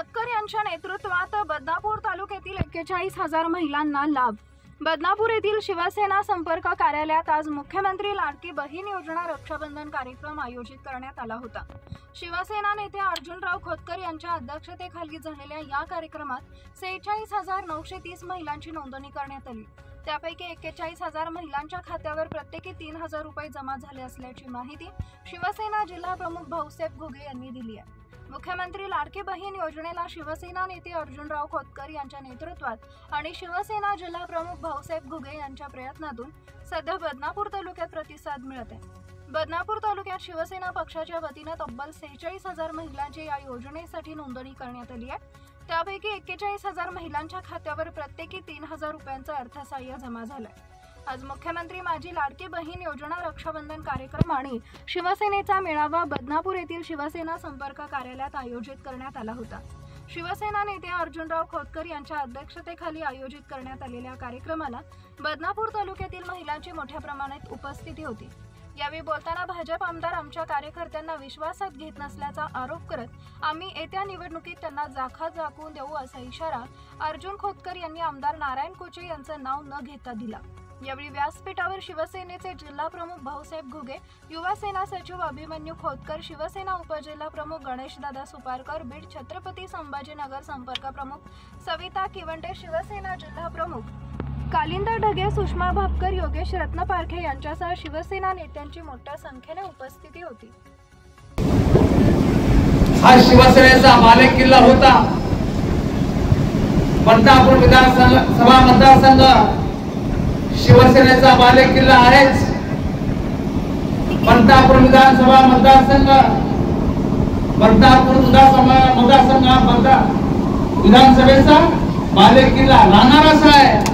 खोतकर यांच्या नेतृत्वात बदनापूर तालुक्यातील 41,000 महिलांना लाभ। बदनापूर येथील शिवसेना संपर्क कार्यालयात आज मुख्यमंत्री लाडकी बहीण योजना रक्षाबंधन कार्यक्रम आयोजित करण्यात आला होता। शिवसेना नेते अर्जुनराव खोतकर यांच्या अध्यक्षतेखाली झालेल्या या कार्यक्रमात 46,930 महिलांची नोंदणी करण्यात आली। त्यापैकी 41,000 महिलांच्या खात्यावर प्रत्येकी 3,000 रुपये जमा झाले असल्याची माहिती शिवसेना जिल्हा प्रमुख भाऊसाहेब घुगे यांनी दिली आहे। मुख्यमंत्री लाडकी बहीण योजनेला शिवसेना नेते अर्जुनराव खोतकर यांच्या नेतृत्वात आणि शिवसेना जिल्हा प्रमुख भाऊसाहेब घुगे यांच्या प्रयत्नातून सध्या बदनापूर तालुक्यात प्रतिसाद मिळत आहे। बदनापूर तालुक्यात शिवसेना पक्षाच्या वतीने तब्बल 46,000 महिलांची या योजनेसाठी नोंदणी करण्यात आली आहे। त्यापैकी 41,000 महिलांच्या खात्यावर प्रत्येकी 3,000 रुपयांचा अर्थसहाय्य जमा झालंय। आज मुख्यमंत्री माझी लाडकी बहीण योजना रक्षाबंधन कार्यक्रम आणि शिवसेनेचा मेळावा बदनापूर येथील शिवसेना संपर्क कार्यालयात आयोजित करण्यात आला होता। शिवसेना नेते अर्जुनराव खोतकर यांच्या अध्यक्षतेखाली आयोजित करण्यात आलेल्या कार्यक्रमाला बदनापूर तालुक्यातील महिलांची मोठ्या प्रमाणात उपस्थिती होती। यावेळी बोलताना भाजप आमदार आमच्या कार्यकर्त्यांना विश्वासात घेत नसल्याचा आरोप करत आम्ही येत्या निवडणुकीत त्यांना जाखा झाकून देऊ असा इशारा अर्जुन खोतकर यांनी आमदार नारायण कोचे यांचं नाव न घेता दिला। यावेळी व्यासपीठावर शिवसेनेचे जिल्हा प्रमुख भाऊसाहेब घुगे, युवा सेना सचिव अभिमन्यू खोतकर, शिवसेना उपजिल्हा प्रमुख गणेशदादा सुपारकर, बीड छत्रपती संभाजीनगर संपर्क प्रमुख सविता किवंटे, शिवसेना जिल्हा प्रमुख कालिंदा ढगे, सुषमा भापकर, योगेश रत्नपारखे यांच्यासह शिवसेना नेत्यांची मोठ्या संख्येने उपस्थिती होती। हा शिवसेनेचा बालेकिल्ला होता। बदनापूर विधानसभा मतदारसंघ शिवसेनेचा बालेकिल्ला आहेच। बदनापूर विधानसभा मतदारसंघ विधानसभेचा बालेकिल्ला राहणारच आहे।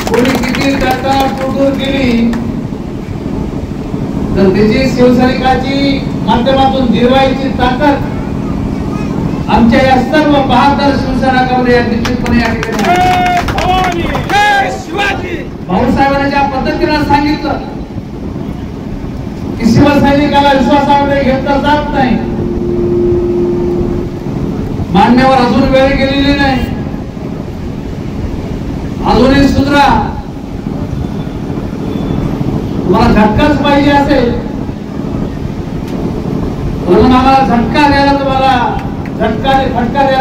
कोणी किती तडतोड केली तर त्याची शिवसैनिकाची माध्यमातून जिरवायची ताकद आमच्या या सर्व बहादर शिवसैनिकांमध्ये निश्चितपणे या ठिकाणी भाऊसाहेबांनी ज्या पद्धतीने सांगितलं की शिवसैनिकाला विश्वासामध्ये घेतलं जात नाही, मान्यवर अजून वेळ गेलेली नाही, अजूनही सुधरा। तुम्हाला झटकाच पाहिजे असेल म्हणून आम्हाला फटका द्यायला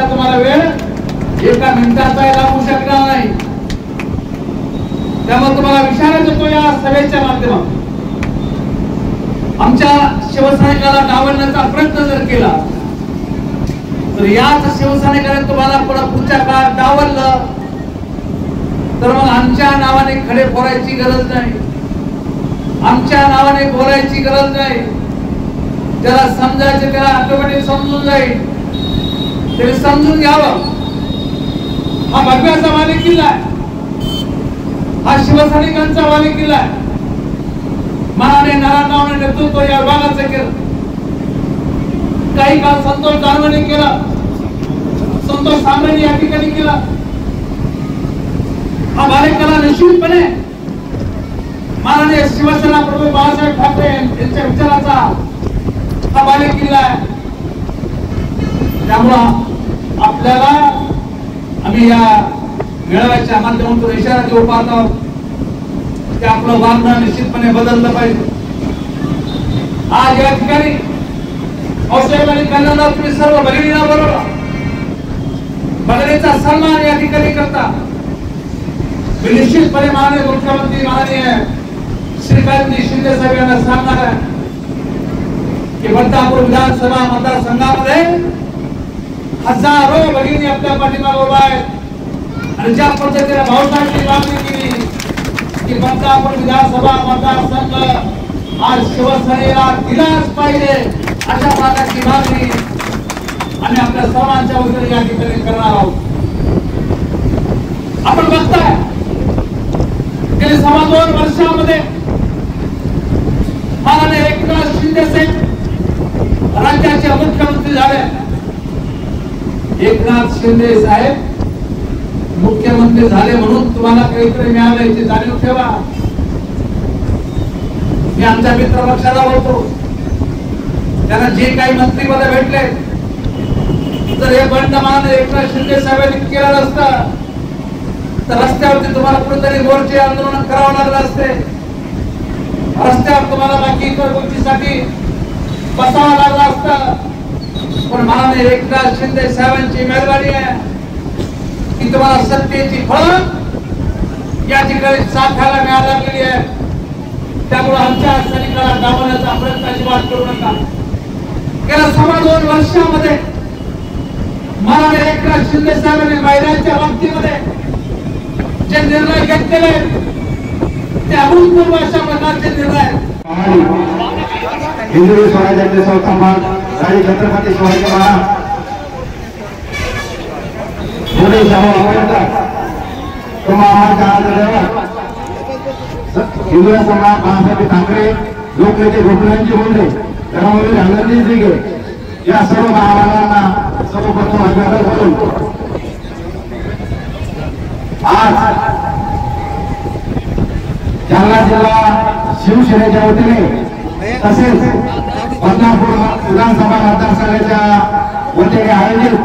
तुम्हाला वेळ 1 मिनिटाचा लागू शकणार नाही। त्यामुळे तुम्हाला विचारण्यात येतो या सभेच्या माध्यमातून आमच्या शिवसैनिकाला डावलण्याचा प्रयत्न जर केला तर याच शिवसैनिकाने तुम्हाला पुढच्या काळात डावललं तर मग आमच्या नावाने खडे फोडायची गरज नाही, आमच्या नावाने बोलायची गरज नाही। ज्याला समजायचे त्याला ऑटोमॅटिक समजून जाईल, त्याने समजून घ्यावं। हा भगव्याचा बालेकिल्ला आहे, हा शिवसैनिकांचा बालेकिल्ला आहे। माननीय नारायणरावने नेतृत्व या विभागाचं केलं, काही काळ संतोष दानवेने केलं, संतोष सांबरेने या ठिकाणी केला। हा बालेकिल्ला निश्चितपणे माननीय शिवसेना प्रमुख बाळासाहेब ठाकरे यांच्या विचाराचा हा बालेकिल्ला आहे। त्यामुळं आपल्याला आम्ही या मेळाव्याच्या माध्यमातून इशारा देऊ पाहतो की आपलं वागणं निश्चितपणे बदललं पाहिजे। आज या ठिकाणी भाऊसाहेब आणि कल्याणराव तुम्ही सर्व भगिनींना बरोबर भगिनीचा सन्मान या ठिकाणी करता। निश्चितपणे माननीय मुख्यमंत्री माननीय श्रीकांतजी शिंदे साहेब यांना सांगणार आहे की बदनापूर विधानसभा मतदारसंघामध्ये हजारो भगिनी आपल्या पाठीमागे उभा आहेत आणि ज्या पद्धतीने भाऊसाहेबांनी मागणी केली की बदनापूर विधानसभा मतदारसंघ आज शिवसेनेला दिलाच पाहिजे अशा प्रकारची मागणी आम्ही आपल्या सर्वांच्या वतीने या ठिकाणी करणार आहोत। आपण बघताय गेली 2.25 वर्षामध्ये माननीय एकनाथ शिंदे साहेब राज्याचे मुख्यमंत्री झाले। एकनाथ शिंदे साहेब मुख्यमंत्री झाले म्हणून तुम्हाला काहीतरी मिळालं याची जाणीव ठेवा। मी आमच्या मित्र पक्षाला बोलतो, त्यांना जे काही मंत्रिपद भेटले जर हे बंडमान एकनाथ शिंदे साहेबांनी केलं असतं तर रस्त्यावरती तुम्हाला कुठेतरी मोर्चे आंदोलन करावं लागलं असते, रस्त्यावर तुम्हाला बाकी इतर गोष्टीसाठी बसावं लागलं असतं। पण माननीय एकनाथ शिंदे साहेबांची मेहरबानी आहे की तुम्हाला सत्तेची फळं या ठिकाणी साठायला मिळायला लागलेली आहे। त्यामुळे आमच्या सैनिकाला डावलण्याचा प्रयत्न अजिबात करू नका। गेल्या 2.5 वर्षामध्ये माननीय एकनाथ शिंदे साहेबांनी महिलांच्या बाबतीमध्ये जे निर्णय घेतलेले ते अभूतपूर्व अशा प्रकारचे निर्णय हिंदवी स्वराज्याचे संस्थापक राजे छत्रपती शिवाजी महाराज पुणे शाहू आंबेडकर हिंदू सम्राट बाळासाहेब ठाकरे लोकनेते गोपीनाथजी मुंडे धर्मवीर आनंदजी दिघे या सर्व महामानवांना सर्वप्रथम अभिवादन करून आज जालना जिल्हा शिवसेनेच्या वतीने तसेच बदनापूर विधानसभा मतदारसंघाच्या वतीने आयोजित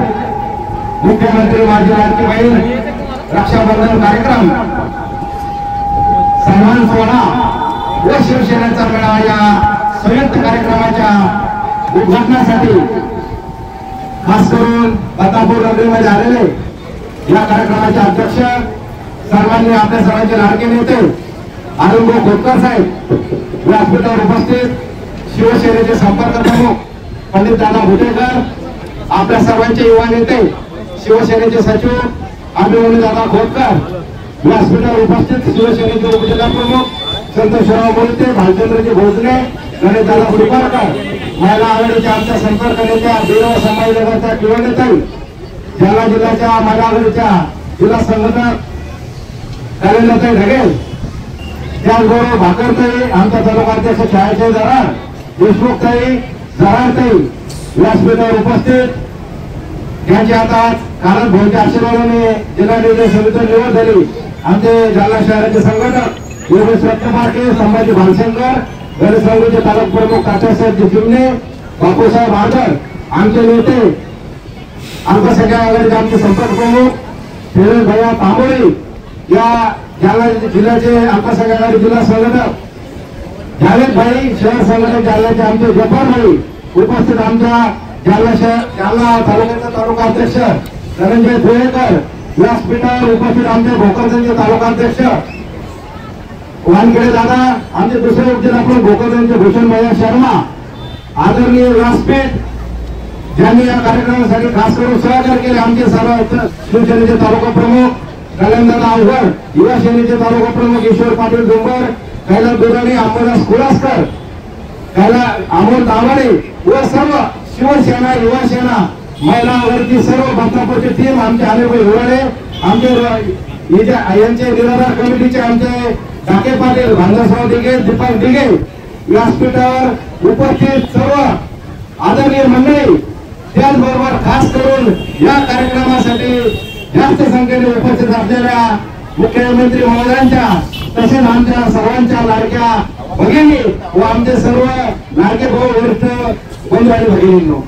मुख्यमंत्री माझी लाडकी बहीण रक्षाबंधन कार्यक्रम सन्मान सोहळा व शिवसेनेचा मेळावा या संयुक्त कार्यक्रमाच्या उद्घाटनासाठी खास करून बदनापूर नगरीमध्ये आलेले या कार्यक्रमाचे अध्यक्ष सर्वांनी आपल्या सर्वांचे लाडके नेते आनंदभाऊ खोतकर साहेब व्यासपीठावर उपस्थित शिवसेनेचे संपर्क प्रमुख पंडित दादा भुटेकर, आपल्या सर्वांचे युवा नेते शिवसेनेचे सचिव अभिमन्यू दादा खोतकर, व्यासपीठावर उपस्थित शिवसेनेचे उपजिल्हा प्रमुख संतोषराव मोहिते, भालचंद्रजी भोसले, गणेश दादा गुडपारकर, महिला आघाडीच्या आमच्या संपर्क नेत्या देव समाजनगरच्या किवणताई, जालना जिल्ह्याच्या महिला आघाडीच्या जिल्हा संघटक कलेंद्रताई ढगेल, त्याचबरोबर भाकरताई आमचा तालुकाध्यक्ष छायाताई जरार, देशमुखताई जरारताई व्यासपीठावर उपस्थित, त्यांची आता कारण भाऊच्या आशीर्वादाने जिल्हा निर्णय समिती निवड झाली। आमचे जालना शहराचे संघटक योगेश रत्नपारखे, संभाजी भालशंकर, गणसंघाचे तालुका प्रमुख तात्यासाहेब जिमने, बापूसाहेब आदर, आमचे नेते अल्पसंख्याक आघाडीचे आमचे संपर्क प्रमुख फिरोज भैया तांबोळी, या जालना जिल्ह्याचे अल्पसंख्याक आघाडी जिल्हा संघटक जावेद भाई, शहर संघटक जालन्याचे आमचे जफर भाई, उपस्थित आमच्या जालना तालुक्याचा तालुका अध्यक्ष धनंजय धुळेकर, व्यासपीठावर उपस्थित आमचे भोकरदनचे तालुका अध्यक्ष वानखेडे दादा, आमचे दुसरे उपजिल्हा प्रमुख भोकरदनचे भूषण भैया शर्मा, आदरणीय व्यासपीठ ज्यांनी या कार्यक्रमासाठी खास करून सहकार्य केले आमचे सर्व शिवसेनेचे तालुका प्रमुख कल्याणदादा अवघड, युवा सेनेचे तालुका प्रमुख ईश्वर पाटील डोंगर, कैलास दुराणी, अंबादास कुलासकर, अमोल दाभाडे व सर्व शिवसेना युवा सेना महिला आघाडीची सर्व बदनापूरची टीम, आमचे अनिलभाई हिवाळे, आमचे यांचे निराधार कमिटीचे आमचे डाके पाटील, भांगरराव दिघे, दीपक दिघे, व्यासपीठावर उपस्थित सर्व आदरणीय मंडळी, त्याचबरोबर खास करून या कार्यक्रमासाठी जास्त संख्येने उपस्थित असलेल्या मुख्यमंत्री महोदयांच्या तसेच आमच्या सर्वांच्या लाडक्या भगिनी व आमचे सर्व लाडके भाऊ वरिष्ठ बंधू आणि भगिनींनो,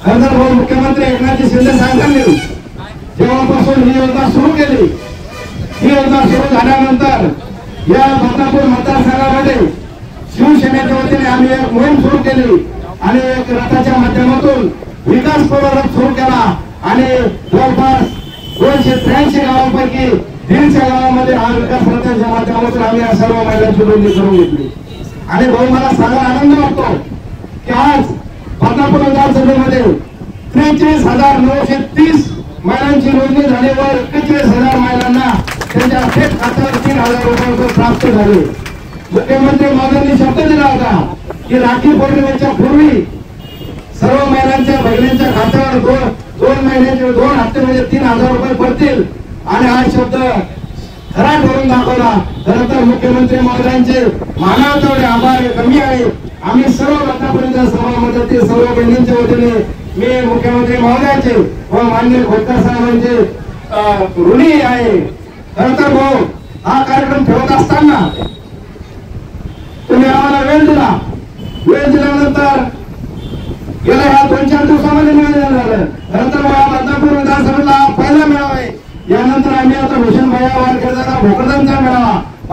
खरं तर भाऊ मुख्यमंत्री एकनाथ शिंदे साहेबांनी जेव्हापासून ही योजना सुरू केली, ही योजना सुरू झाल्यानंतर या बदनापूर मतदारसंघामध्ये शिवसेनेच्या वतीने आम्ही एक मोहीम सुरू केली आणि एक रथाच्या माध्यमातून विकास रथ सुरू केला आणि जवळपास 283 गावांपैकी 150 गावांमध्ये हा विकास रथाच्या माध्यमातून आम्ही या सर्व महिलांची नोंदणी करून घेतली। आणि भाऊ मला सांगायला आनंद वाटतो की आज बदनापूर विधानसभेमध्ये 43,930 महिलांची नोंदणी झाली व 41,000 महिलांना त्यांच्या थेट खात्यावर 3,000 रुपये प्राप्त झाले। मुख्यमंत्री महोदयांनी शब्द दिला होता की राखी पौर्णिमेच्या पूर्वी सर्व महिलांच्या बहिणींच्या खात्यावर दोन महिन्याचे 2 हप्ते म्हणजे 3,000 रुपये पडतील आणि हा शब्द खरा ठरून दाखवला। खरं तर मुख्यमंत्री महोदयांचे मानावर तेवढे आभार कमी आहे। आम्ही सर्व बदनापूरच्या सभामध्ये सर्व बहिणींच्या वतीने मी मुख्यमंत्री महोदयाचे व माननीय खोतकर साहेबांचे ऋणी आहे। खरं तर भाऊ हा कार्यक्रम ठेवत असताना तुम्ही आम्हाला वेळ दिल्यानंतर गेल्या ह्या 2-4 दिवसामध्ये नियोजन झालं।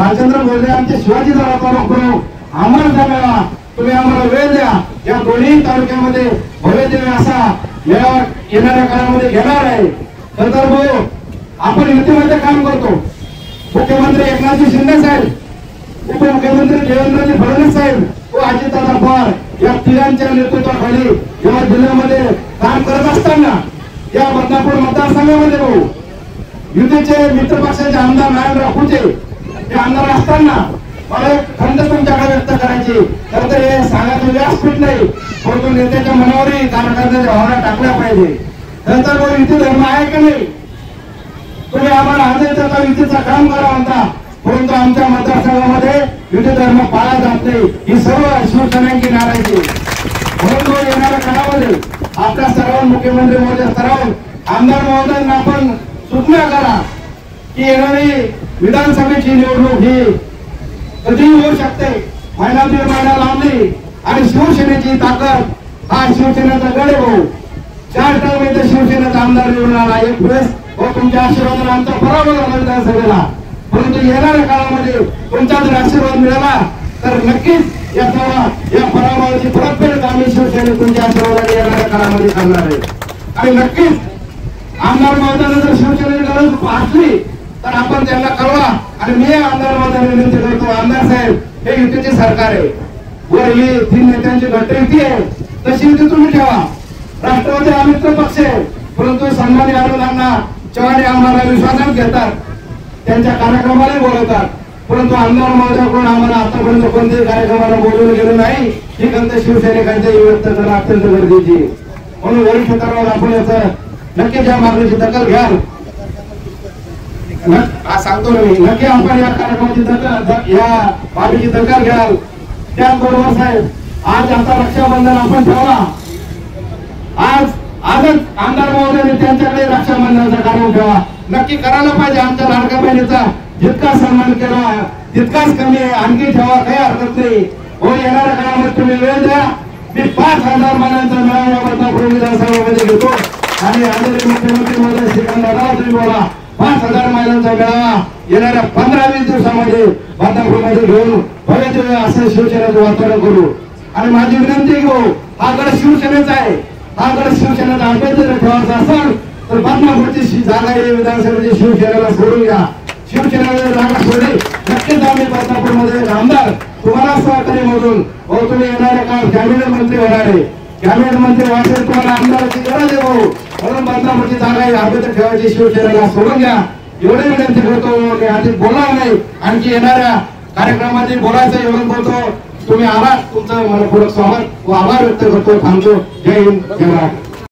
भालचंद्र बोलले आमचे शिवाजीचा वातावरण करू आम्हाला जमेवा, तुम्ही आम्हाला वेळ द्या. या दोन्ही तालुक्यामध्ये भव्य दिव्य असा येणाऱ्या काळामध्ये घेणार आहे. तर भाऊ आपण युतीमध्ये काम करतो. मुख्यमंत्री एकनाथजी शिंदे साहेब, उपमुख्यमंत्री देवेंद्रजी फडणवीस साहेब व अजितदादा पवार या तिघांच्या नेतृत्वाखाली या जिल्ह्यामध्ये काम करत असताना या बदनापूर मतदारसंघामध्ये भाऊ युतीचे मित्र पक्षाचे आमदार नारायण राखूचे हे आमदार असताना मला एक खंत तुमच्याकडे व्यक्त करायची. तर हे सांगायचं व्यासपीठ नाही, परंतु नेत्याच्या मनावरही कार्यकर्त्याच्या भावना टाकल्या पाहिजे. त्यांचा कोणी युती धर्म आहे का नाही? तुम्ही आम्हाला आजचा युतीचं काम करा म्हणता, परंतु आमच्या मतदारसंघामध्ये युती धर्म पाळला जात नाही. ही सर्व शिवसेनांची नाराजी. म्हणून येणाऱ्या काळामध्ये आपल्या सर्व मुख्यमंत्री महोदय स्तरावर आमदार महोदयांना आपण सूचना करा की येणारी विधानसभेची निवडणूक ही कधी होऊ शकते. महिना दीड महिना लांबली आणि शिवसेनेची ताकद हा शिवसेनेचा गड भाऊ 4 टर्म इथे शिवसेनेचा आमदार निवडून आला. एक वेळेस तुमच्या आशीर्वादाने आमचा पराभव झाला विधानसभेला, परंतु येणाऱ्या काळामध्ये तुमचा जर आशीर्वाद मिळाला तर नक्कीच या पराभवाची परतफेड आम्ही शिवसेने तुमच्या आशीर्वादाने येणाऱ्या काळामध्ये करणार आहे. आणि नक्कीच आमदार महोदयांना जर शिवसेनेची गरज असली तर आपण त्यांना कळवा. आणि मी आमदार महोदयांना विनंती करतो, आमदार साहेब हे युतीचे सरकार आहे, वर ही 3 नेत्यांची गट युती आहे, तशी युती तुम्ही ठेवा. राष्ट्रवादी हा मित्र पक्ष आहे, परंतु सन्माननीय अरुणांना चव्हाण आम्हाला विश्वासात घेतात, त्यांच्या कार्यक्रमाला बोलवतात, परंतु आमदार महोदयाकडून आम्हाला आतापर्यंत कोणत्याही कार्यक्रमाला बोलवलं गेलं नाही. ही खंत शिवसैनिकांच्या व्यक्त करणं अत्यंत गरजेची. म्हणून वरिष्ठ स्तरावर आपण याचं नक्कीच या मागणीची दखल घ्याल. सांगतो मी, नक्की आपण या कार्यक्रमाची दखल, या बाबीची दखल घ्याल. त्याचबरोबर साहेब आज आता रक्षाबंधन आपण ठेवला. आजच आमदार महोदयांनी त्यांच्याकडे रक्षाबंधनाचा कार्यक्रम ठेवा. नक्की करायला पाहिजे. आमच्या लाडक्या बहिणीचा जितका सन्मान केला तितकाच कमी आहे, आणखी ठेवा, काही हरकत नाही. हो येणाऱ्या काळामध्ये तुम्ही वेळ द्या. मी 5,000 महिलांचा मेळावा बदनापूर विधानसभेमध्ये घेतो आणि आदरणीय मुख्यमंत्री महोदय श्रीकांतदादा तुम्ही बोला 5,000 महिलांचा मेळावा येणाऱ्या 15-20 दिवसामध्ये बदनापूरमध्ये घेऊन भव्य दिव्य असं शिवसेनेचं वातावरण करू. आणि माझी विनंती घेऊ, हा गड शिवसेनेचा आहे, हा गड शिवसेनेचा अभ्यास जर ठेवायचा असेल तर बदनापूरची जागा ही विधानसभेची शिवसेनेला सोडून घ्या. शिवसेनेला जागा सोडली नक्कीच आम्ही बदनापूरमध्ये आमदार तुम्हाला सहकार्य म्हणून तुम्ही येणाऱ्या काळ कॅबिनेट मंत्री होणार आहे. कॅबिनेट मंत्री व्हायचे तुम्हाला आमदाराची गरज आहे भाऊ. म्हणून बदनापूरची जागा ही अभ्यास ठेवायची शिवसेनेला सोडून घ्या. एवढे विनंती करतो. मी आधी बोलणार नाही, आणखी येणाऱ्या कार्यक्रमात बोलायचं एवढं बोलतो. तुम्ही आभार, तुमचं मनपूर्वक स्वागत व आभार व्यक्त करतो. थांबतो. जय हिंद, जय महाराष्ट्र.